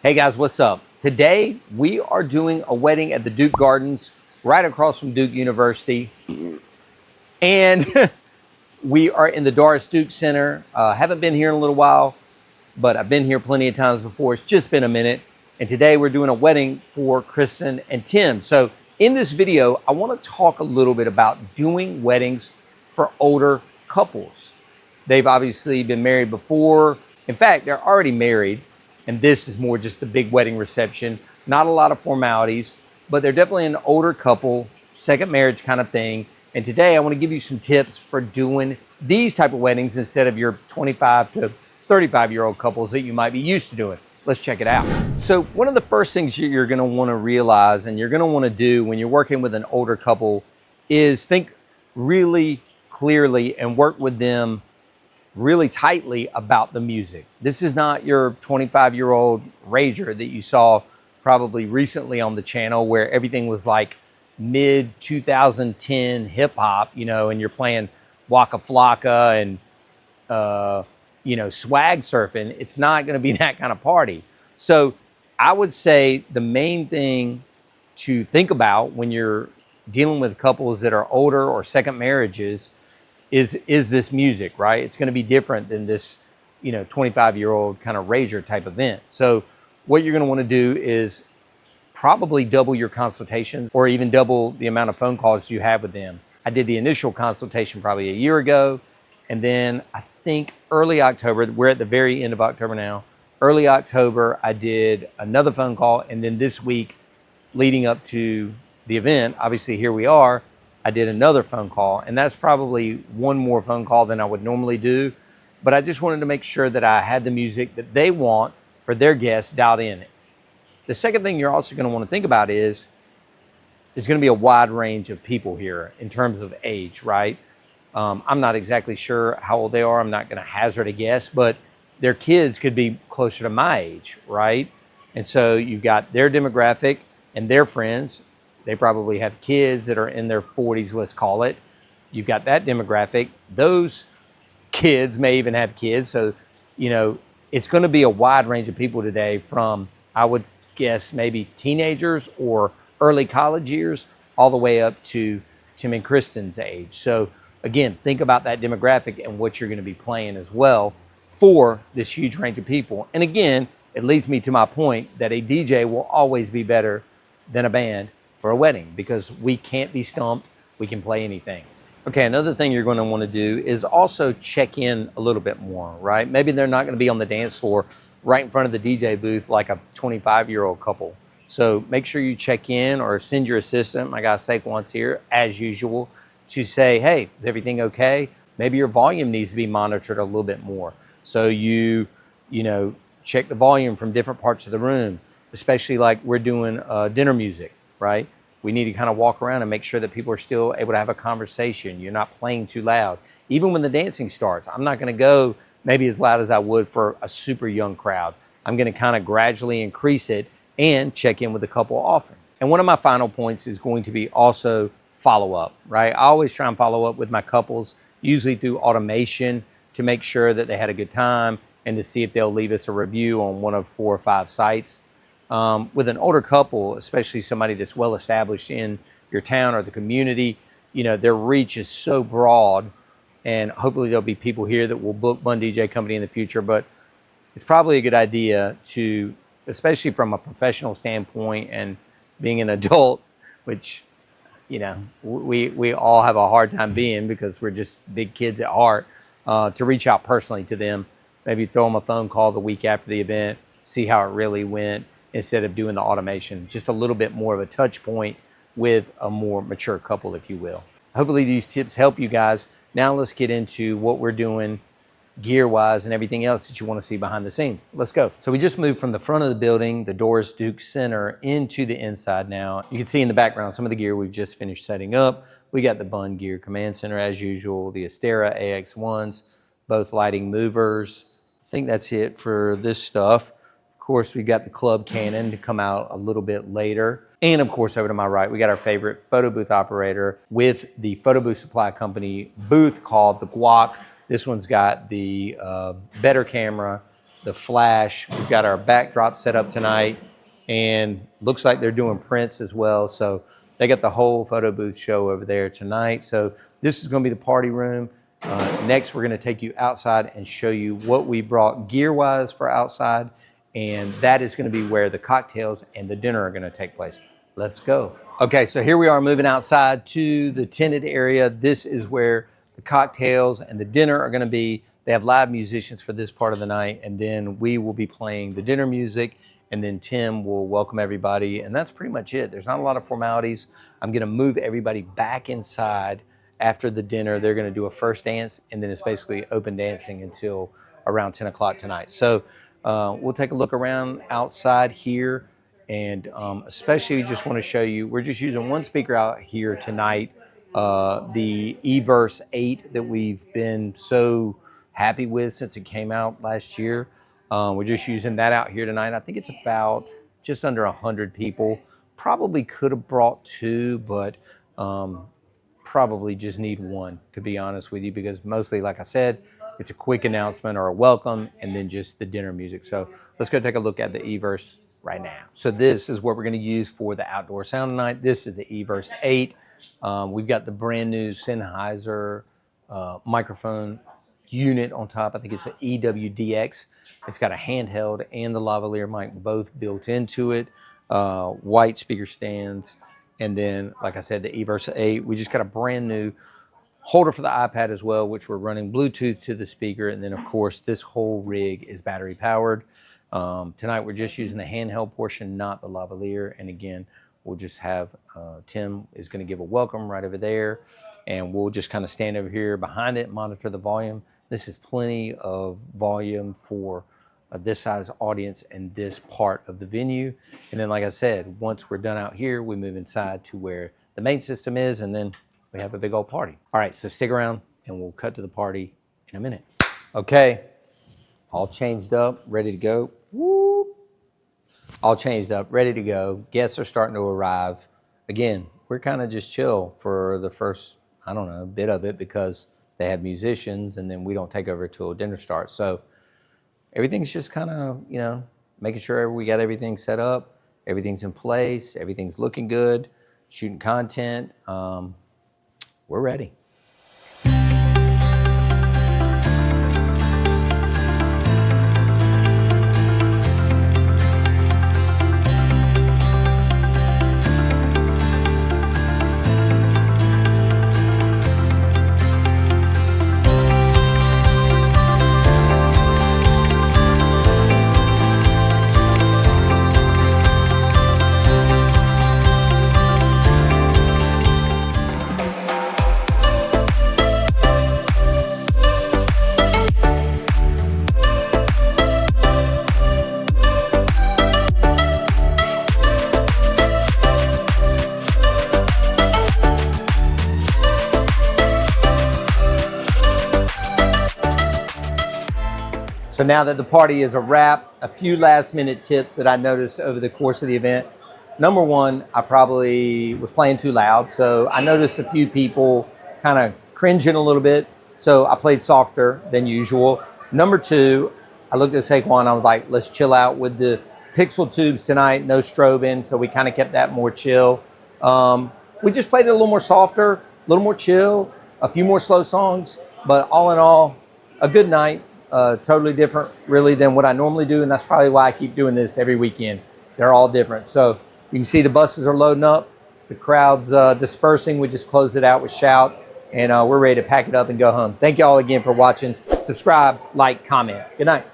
Hey guys, what's up? Today we are doing a wedding at the Duke Gardens right across from Duke University. And we are in the Doris Duke Center. Haven't been here in a little while, but I've been here plenty of times before. It's just been a minute. And today we're doing a wedding for Kristen and Tim. So in this video, I want to talk a little bit about doing weddings for older couples. They've obviously been married before. In fact, they're already married. And this is more just a big wedding reception. Not a lot of formalities, but they're definitely an older couple, second marriage kind of thing. And today I want to give you some tips for doing these type of weddings instead of your 25 to 35-year-old couples that you might be used to doing. Let's check it out. So one of the first things you're going to want to realize and you're going to want to do when you're working with an older couple is think really clearly and work with them really tightly about the music. This is not your 25-year-old rager that you saw probably recently on the channel where everything was like mid 2010 hip hop, and you're playing Waka Flocka and swag surfing. It's not going to be that kind of party. So I would say the main thing to think about when you're dealing with couples that are older or second marriages is this music, right? It's going to be different than this, 25-year-old kind of rager type event. So what you're going to want to do is probably double your consultations or even double the amount of phone calls you have with them. I did the initial consultation probably a year ago. And then I think early October, we're at the very end of October now. Early October, I did another phone call. And then this week leading up to the event, obviously here we are, I did another phone call, and that's probably one more phone call than I would normally do. But I just wanted to make sure that I had the music that they want for their guests dialed in. The second thing you're also going to want to think about is there's going to be a wide range of people here in terms of age, right? I'm not exactly sure how old they are. I'm not going to hazard a guess, but their kids could be closer to my age, right? And so you've got their demographic and their friends. They probably have kids that are in their 40s, let's call it. You've got that demographic. Those kids may even have kids. So, it's going to be a wide range of people today from, I would guess, maybe teenagers or early college years all the way up to Tim and Kristen's age. So again, think about that demographic and what you're going to be playing as well for this huge range of people. And again, it leads me to my point that a DJ will always be better than a band for a wedding because we can't be stumped. We can play anything. Okay, another thing you're going to want to do is also check in a little bit more, right? Maybe they're not going to be on the dance floor right in front of the DJ booth like a 25-year-old couple. So make sure you check in or send your assistant, my guy Saquon's here, as usual, to say, hey, is everything okay? Maybe your volume needs to be monitored a little bit more. So you check the volume from different parts of the room, especially like we're doing dinner music. Right? We need to kind of walk around and make sure that people are still able to have a conversation. You're not playing too loud. Even when the dancing starts, I'm not going to go maybe as loud as I would for a super young crowd. I'm going to kind of gradually increase it and check in with the couple often. And one of my final points is going to be also follow up, right? I always try and follow up with my couples, usually through automation to make sure that they had a good time and to see if they'll leave us a review on one of 4 or 5 sites. With an older couple, especially somebody that's well established in your town or the community, their reach is so broad, and hopefully there'll be people here that will book Bunn DJ Company in the future. But it's probably a good idea to, especially from a professional standpoint and being an adult, which we all have a hard time being because we're just big kids at heart, to reach out personally to them, maybe throw them a phone call the week after the event, see how it really went, instead of doing the automation. Just a little bit more of a touch point with a more mature couple, if you will. Hopefully these tips help you guys. Now let's get into what we're doing gear-wise and everything else that you want to see behind the scenes. Let's go. So we just moved from the front of the building, the Doris Duke Center, into the inside now. You can see in the background some of the gear we've just finished setting up. We got the Bunn Gear Command Center as usual, the Astera AX1s, both lighting movers. I think that's it for this stuff. Of course, we got the Club Cannon to come out a little bit later. And of course, over to my right, we got our favorite photo booth operator with the Photobooth Supply Company booth called the Guac. This one's got the better camera, the flash. We've got our backdrop set up tonight, and looks like they're doing prints as well. So they got the whole photo booth show over there tonight. So this is going to be the party room. Next, we're going to take you outside and show you what we brought gear-wise for outside, and that is going to be where the cocktails and the dinner are going to take place. Let's go. Okay, so here we are moving outside to the tented area. This is where the cocktails and the dinner are going to be. They have live musicians for this part of the night, and then we will be playing the dinner music, and then Tim will welcome everybody, and that's pretty much it. There's not a lot of formalities. I'm going to move everybody back inside after the dinner. They're going to do a first dance, and then it's basically open dancing until around 10 o'clock tonight. So we'll take a look around outside here, and especially just want to show you, we're just using one speaker out here tonight, the eVerse 8 that we've been so happy with since it came out last year. We're just using that out here tonight. I think it's about just under 100 people. Probably could have brought two, but probably just need one, to be honest with you, because mostly, like I said, it's a quick announcement or a welcome, and then just the dinner music. So let's go take a look at the eVerse right now. So this is what we're going to use for the outdoor sound tonight. This is the eVerse 8. We've got the brand new Sennheiser microphone unit on top. I think it's an EWDX. It's got a handheld and the lavalier mic both built into it. White speaker stands. And then, like I said, the eVerse 8. We just got a brand new holder for the iPad as well, which we're running Bluetooth to the speaker. And then, of course, this whole rig is battery powered. Tonight, we're just using the handheld portion, not the lavalier. And again, we'll just have, Tim is going to give a welcome right over there. And we'll just kind of stand over here behind it, monitor the volume. This is plenty of volume for this size audience and this part of the venue. And then, like I said, once we're done out here, we move inside to where the main system is, and then we have a big old party. All right, so stick around and we'll cut to the party in a minute. Okay, all changed up, ready to go. Whoop. All changed up, ready to go. Guests are starting to arrive. Again, we're kind of just chill for the first, I don't know, bit of it, because they have musicians, and then we don't take over till dinner starts. So everything's just kind of, you know, making sure we got everything set up, everything's in place, everything's looking good, shooting content. We're ready. So now that the party is a wrap, a few last minute tips that I noticed over the course of the event. Number one, I probably was playing too loud. So I noticed a few people kind of cringing a little bit. So I played softer than usual. Number two, I looked at Saquon, I was like, let's chill out with the pixel tubes tonight, no strobing. So we kind of kept that more chill. We just played it a little more softer, a little more chill, a few more slow songs, but all in all, a good night. Totally different really than what I normally do, and that's probably why I keep doing this every weekend. They're all different. So you can see the buses are loading up, the crowd's dispersing. We just closed it out with Shout, and we're ready to pack it up and go home. Thank you all again for watching. Subscribe, like, comment. Good night.